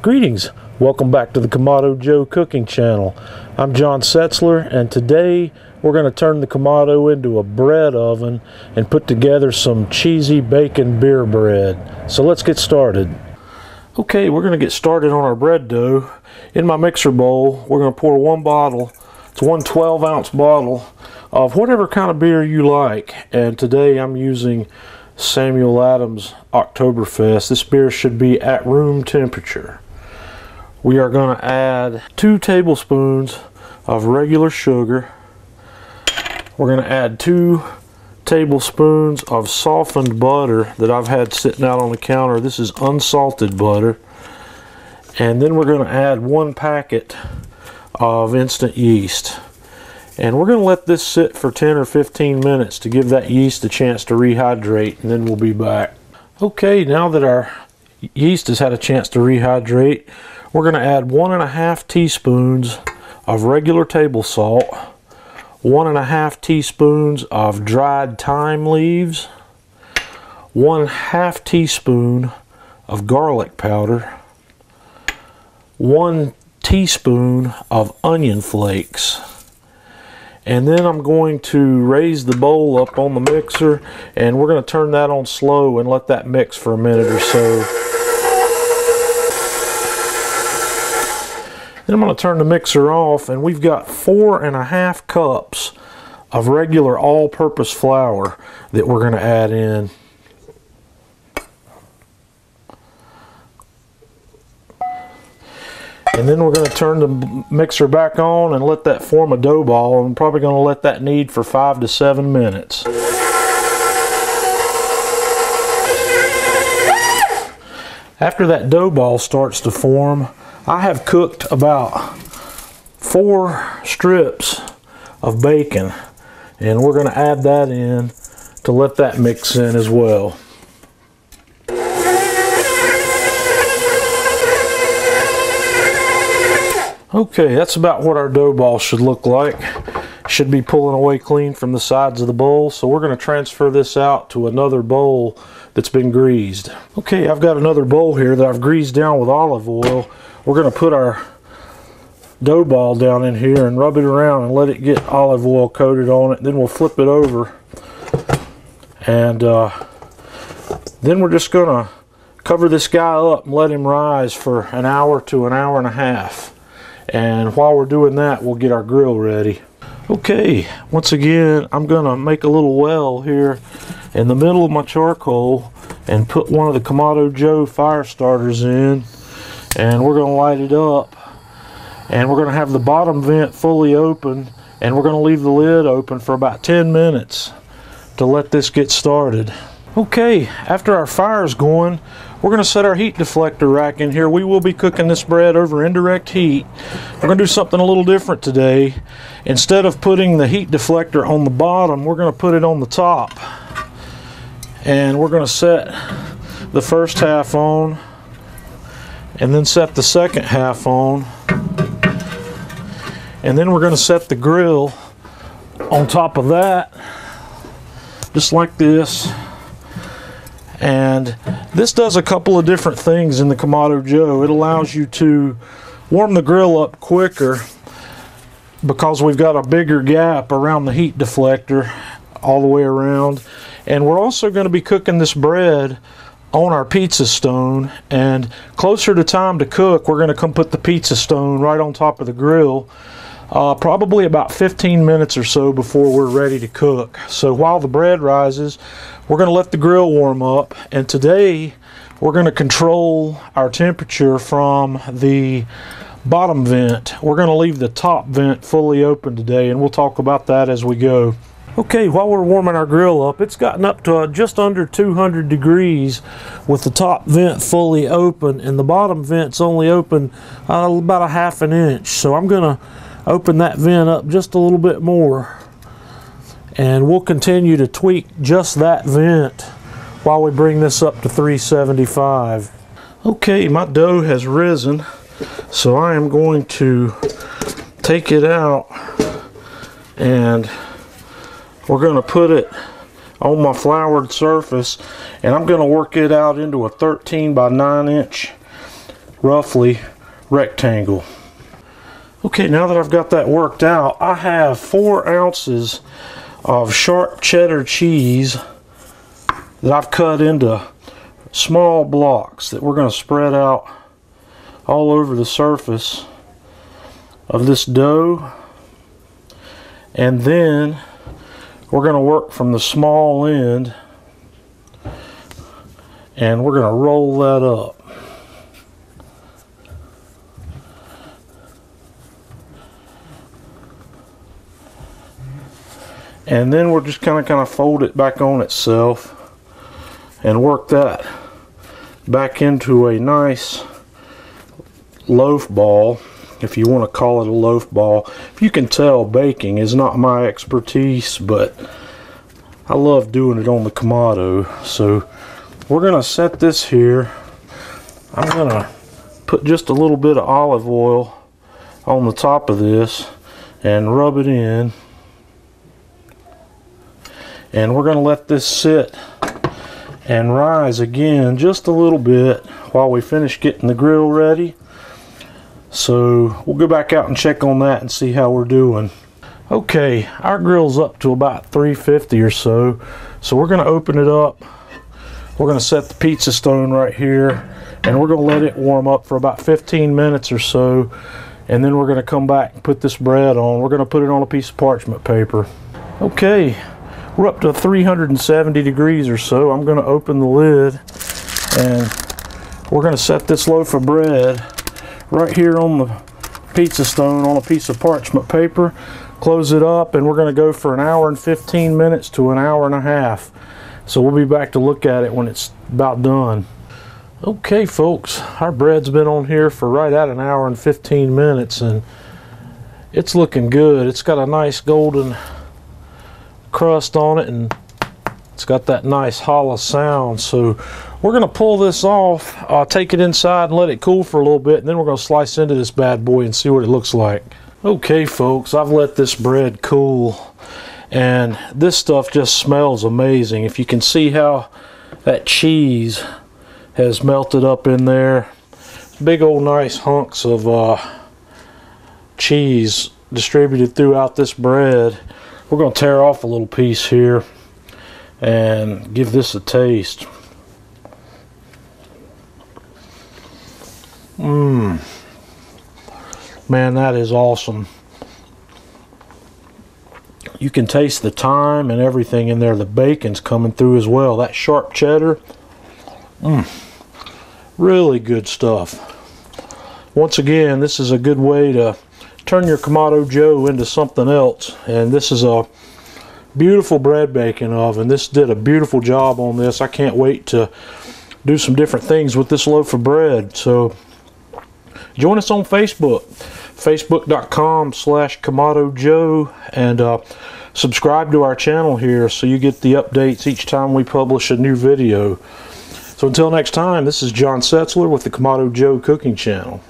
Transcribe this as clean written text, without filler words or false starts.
Greetings, welcome back to the Kamado Joe cooking channel. I'm John Setzler, and today we're going to turn the Kamado into a bread oven and put together some cheesy bacon beer bread. So let's get started. Okay, we're going to get started on our bread dough. In my mixer bowl, we're going to pour one bottle. It's one 12-ounce bottle of whatever kind of beer you like, and today I'm using Samuel Adams Oktoberfest. This beer should be at room temperature. We are going to add 2 tablespoons of regular sugar. We're going to add 2 tablespoons of softened butter that I've had sitting out on the counter. This is unsalted butter. And then we're going to add 1 packet of instant yeast. And we're going to let this sit for 10 or 15 minutes to give that yeast a chance to rehydrate, and then we'll be back. Okay, now that our yeast has had a chance to rehydrate, we're going to add 1.5 teaspoons of regular table salt, 1.5 teaspoons of dried thyme leaves, 1/2 teaspoon of garlic powder, 1 teaspoon of onion flakes. And then I'm going to raise the bowl up on the mixer, and we're going to turn that on slow and let that mix for a minute or so. Then I'm going to turn the mixer off, and we've got 4.5 cups of regular all-purpose flour that we're going to add in. And then we're going to turn the mixer back on and let that form a dough ball. I'm probably going to let that knead for 5 to 7 minutes. After that dough ball starts to form, I have cooked about 4 strips of bacon, and we're going to add that in to let that mix in as well. Okay, that's about what our dough ball should look like. Should be pulling away clean from the sides of the bowl, so we're going to transfer this out to another bowl that's been greased. Okay, I've got another bowl here that I've greased down with olive oil. We're going to put our dough ball down in here and rub it around and let it get olive oil coated on it. Then we'll flip it over, and then we're just going to cover this guy up and let him rise for an hour to an hour and a half. And while we're doing that, we'll get our grill ready. Okay, once again, I'm going to make a little well here in the middle of my charcoal and put one of the Kamado Joe fire starters in, and we're going to light it up, and we're going to have the bottom vent fully open, and we're going to leave the lid open for about 10 minutes to let this get started. Okay, after our fire's going, we're going to set our heat deflector rack in here. We will be cooking this bread over indirect heat. We're going to do something a little different today. Instead of putting the heat deflector on the bottom, we're going to put it on the top. And we're going to set the first half on, and then set the second half on. And then we're going to set the grill on top of that, just like this. And this does a couple of different things in the Kamado Joe. It allows you to warm the grill up quicker because we've got a bigger gap around the heat deflector all the way around. And we're also going to be cooking this bread on our pizza stone, and closer to time to cook, we're going to come put the pizza stone right on top of the grill, probably about 15 minutes or so before we're ready to cook. So while the bread rises, we're going to let the grill warm up, and today we're going to control our temperature from the bottom vent. We're going to leave the top vent fully open today, and we'll talk about that as we go. Okay, while we're warming our grill up, it's gotten up to just under 200 degrees with the top vent fully open, and the bottom vent's only open about 1/2 inch. So I'm going to open that vent up just a little bit more, and we'll continue to tweak just that vent while we bring this up to 375. Okay, my dough has risen, so I am going to take it out, and we're going to put it on my floured surface, and I'm going to work it out into a 13 by 9 inch roughly rectangle. Okay, now that I've got that worked out, I have 4 ounces of sharp cheddar cheese that I've cut into small blocks that we're going to spread out all over the surface of this dough. And then we're going to work from the small end and we're going to roll that up. And then we're just kind of fold it back on itself and work that back into a nice loaf ball, if you want to call it a loaf ball. If you can tell, baking is not my expertise, but I love doing it on the Kamado. So we're going to set this here. I'm going to put just a little bit of olive oil on the top of this and rub it in. And we're going to let this sit and rise again just a little bit while we finish getting the grill ready. So we'll go back out and check on that and see how we're doing. Okay, our grill's up to about 350 or so. So we're going to open it up. We're going to set the pizza stone right here and we're going to let it warm up for about 15 minutes or so. And then we're going to come back and put this bread on. We're going to put it on a piece of parchment paper. Okay. We're up to 370 degrees or so. I'm going to open the lid and we're going to set this loaf of bread right here on the pizza stone on a piece of parchment paper. Close it up and we're going to go for an hour and 15 minutes to an hour and a half. So we'll be back to look at it when it's about done. Okay folks, our bread's been on here for right at an hour and 15 minutes and it's looking good. It's got a nice golden crust on it and it's got that nice hollow sound. So we're going to pull this off, take it inside and let it cool for a little bit, and then we're going to slice into this bad boy and see what it looks like. Okay folks, I've let this bread cool and this stuff just smells amazing. If you can see how that cheese has melted up in there, big old nice hunks of cheese distributed throughout this bread. We're going to tear off a little piece here and give this a taste. Man, that is awesome. You can taste the thyme and everything in there. The bacon's coming through as well. That sharp cheddar. Really good stuff. Once again, this is a good way to turn your Kamado Joe into something else. And this is a beautiful bread baking oven. This did a beautiful job on this. I can't wait to do some different things with this loaf of bread. So join us on Facebook, facebook.com/Kamado Joe, and subscribe to our channel here so you get the updates each time we publish a new video. So until next time, this is John Setzler with the Kamado Joe Cooking Channel.